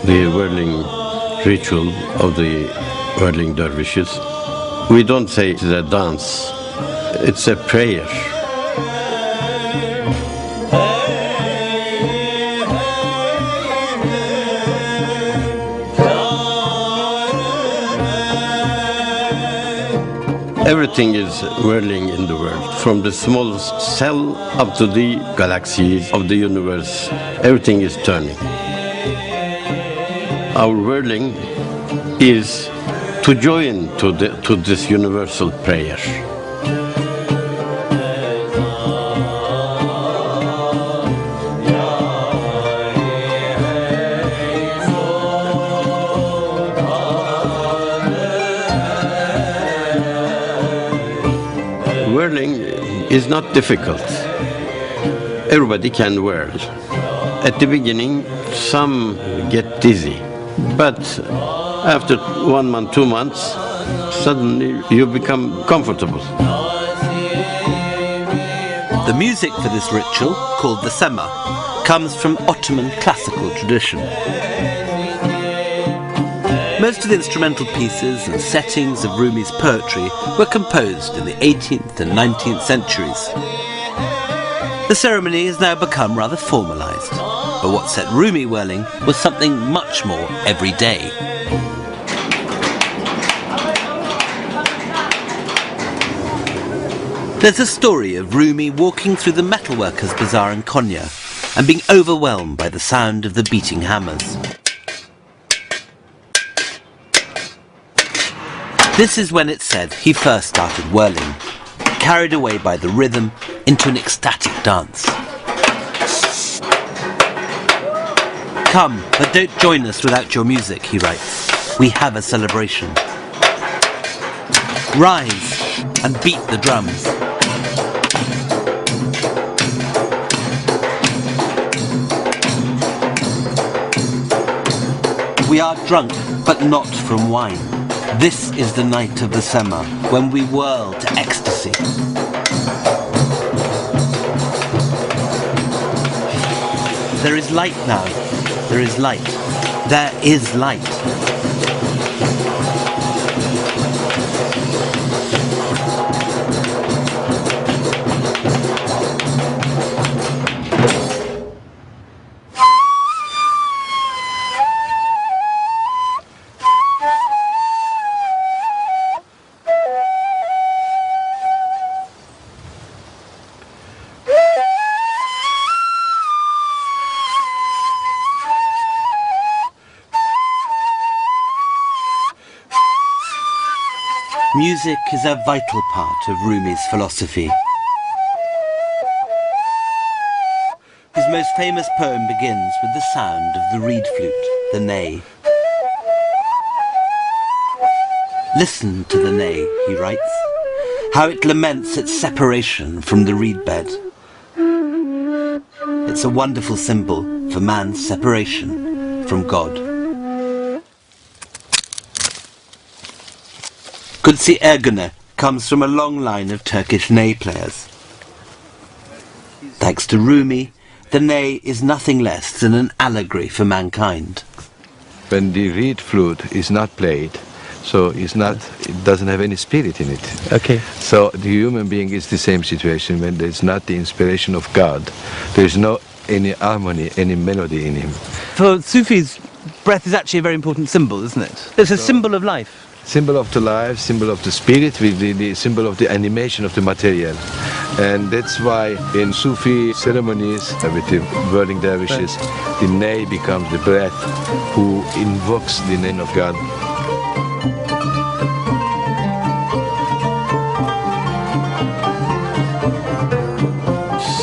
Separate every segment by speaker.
Speaker 1: the whirling ritual of the whirling dervishes. We don't say it's a dance, it's a prayer. Everything is whirling in the world, from the smallest cell up to the galaxies of the universe. Everything is turning. Our whirling is to join to this universal prayer. Whirling is not difficult. Everybody can whirl. At the beginning, some get dizzy, but after 1 month, 2 months, suddenly you become comfortable.
Speaker 2: The music for this ritual, called the sema, comes from Ottoman classical tradition. Most of the instrumental pieces and settings of Rumi's poetry were composed in the 18th and 19th centuries. The ceremony has now become rather formalised, but what set Rumi whirling was something much more everyday. There's a story of Rumi walking through the metalworkers' bazaar in Konya and being overwhelmed by the sound of the beating hammers. This is when it's said he first started whirling, carried away by the rhythm into an ecstatic dance. Come, but don't join us without your music, he writes. We have a celebration. Rise and beat the drums. We are drunk, but not from wine. This is the night of the sema, when we whirl to ecstasy. There is light now. There is light. There is light. Music is a vital part of Rumi's philosophy. His most famous poem begins with the sound of the reed flute, the ney. Listen to the ney, he writes, how it laments its separation from the reed bed. It's a wonderful symbol for man's separation from God. Kudsi Ergüne comes from a long line of Turkish ney players. Thanks to Rumi, the ney is nothing less than an allegory for mankind.
Speaker 3: When the reed flute is not played, so it doesn't have any spirit in it.
Speaker 2: Okay.
Speaker 3: So the human being is the same situation when there's not the inspiration of God. There's no any harmony, any melody in him.
Speaker 2: For Sufis, breath is actually a very important symbol, isn't it? It's a symbol of life.
Speaker 3: Symbol of the life, symbol of the spirit, with the symbol of the animation of the material. And that's why in Sufi ceremonies, with the whirling dervishes, the ney becomes the breath who invokes the name of God.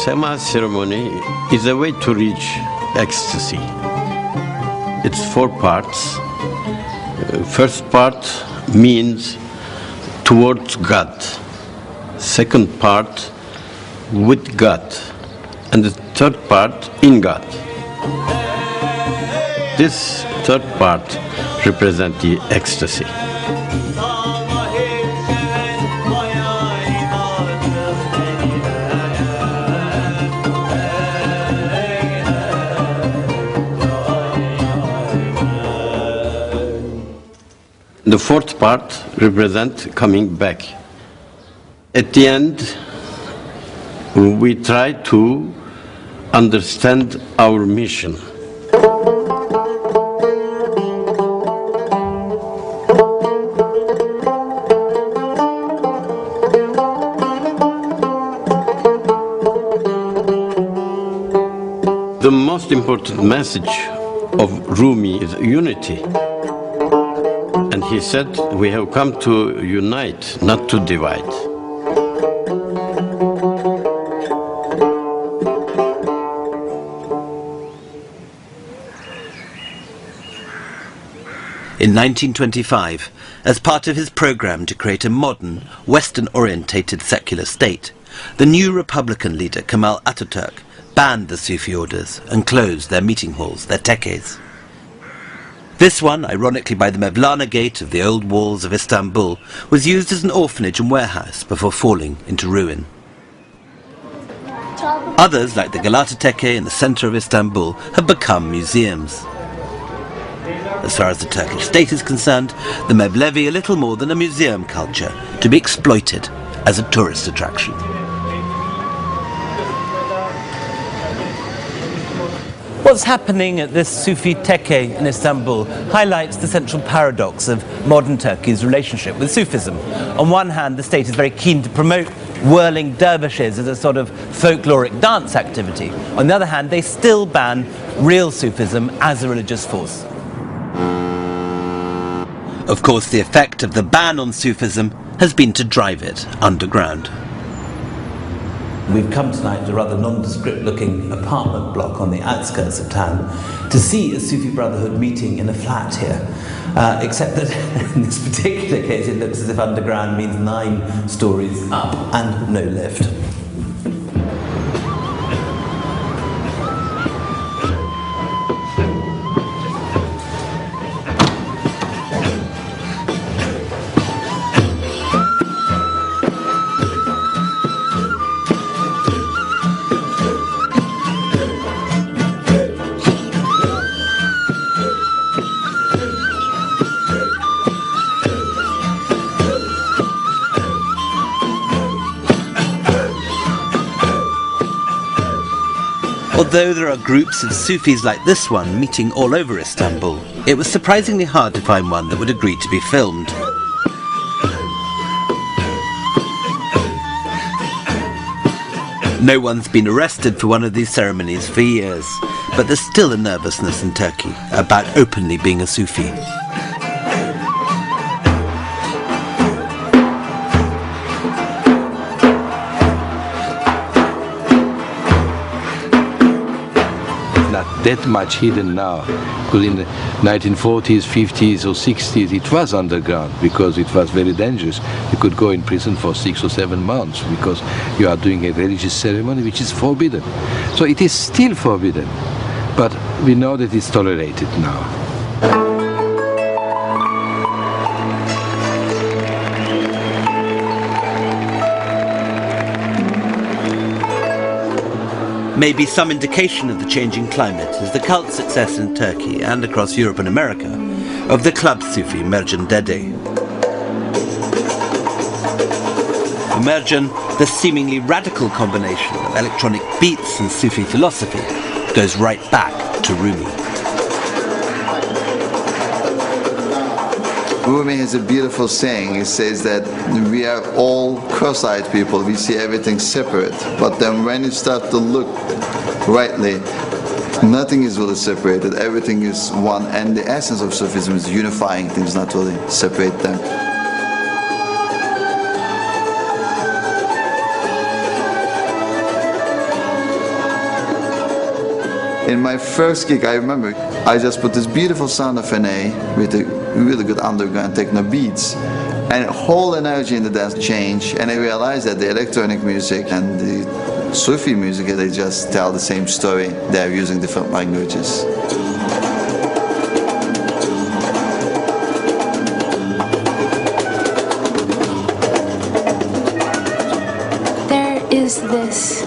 Speaker 1: Sema ceremony is a way to reach ecstasy. It's 4 parts. First part means towards God. Second part, with God. And the third part, in God. This third part represents the ecstasy. The fourth part represents coming back. At the end, we try to understand our mission. The most important message of Rumi is unity. And he said, we have come to unite, not to divide.
Speaker 2: In 1925, as part of his program to create a modern, Western-orientated secular state, the new Republican leader Kemal Ataturk banned the Sufi orders and closed their meeting halls, their tekkes. This one, ironically by the Mevlana Gate of the old walls of Istanbul, was used as an orphanage and warehouse before falling into ruin. Others, like the Galata Tekke in the centre of Istanbul, have become museums. As far as the Turkish state is concerned, the Mevlevi are little more than a museum culture to be exploited as a tourist attraction. What's happening at this Sufi tekke in Istanbul highlights the central paradox of modern Turkey's relationship with Sufism. On one hand, the state is very keen to promote whirling dervishes as a sort of folkloric dance activity. On the other hand, they still ban real Sufism as a religious force. Of course, the effect of the ban on Sufism has been to drive it underground. We've come tonight to a rather nondescript-looking apartment block on the outskirts of town to see a Sufi Brotherhood meeting in a flat here, except that in this particular case it looks as if underground means 9 stories up and no lift. Although there are groups of Sufis like this one meeting all over Istanbul, it was surprisingly hard to find one that would agree to be filmed. No one's been arrested for one of these ceremonies for years, but there's still a nervousness in Turkey about openly being a Sufi.
Speaker 3: That much hidden now, because in the 1940s, 50s or 60s it was underground because it was very dangerous. You could go in prison for 6 or 7 months because you are doing a religious ceremony which is forbidden. So it is still forbidden, but we know that it's tolerated now.
Speaker 2: Maybe some indication of the changing climate is the cult success in Turkey and across Europe and America of the club Sufi Mercan Dede. Mercan, the seemingly radical combination of electronic beats and Sufi philosophy, goes right back to Rumi.
Speaker 4: Rumi has a beautiful saying. He says that we are all cross-eyed people. We see everything separate. But then when you start to look rightly, nothing is really separated. Everything is one. And the essence of Sufism is unifying things, not really separate them. In my first gig, I remember, I just put this beautiful sound of an A with a really good underground techno beats, and whole energy in the dance changed, and I realized that the electronic music and the Sufi music, they just tell the same story. They are using different languages.
Speaker 5: There is this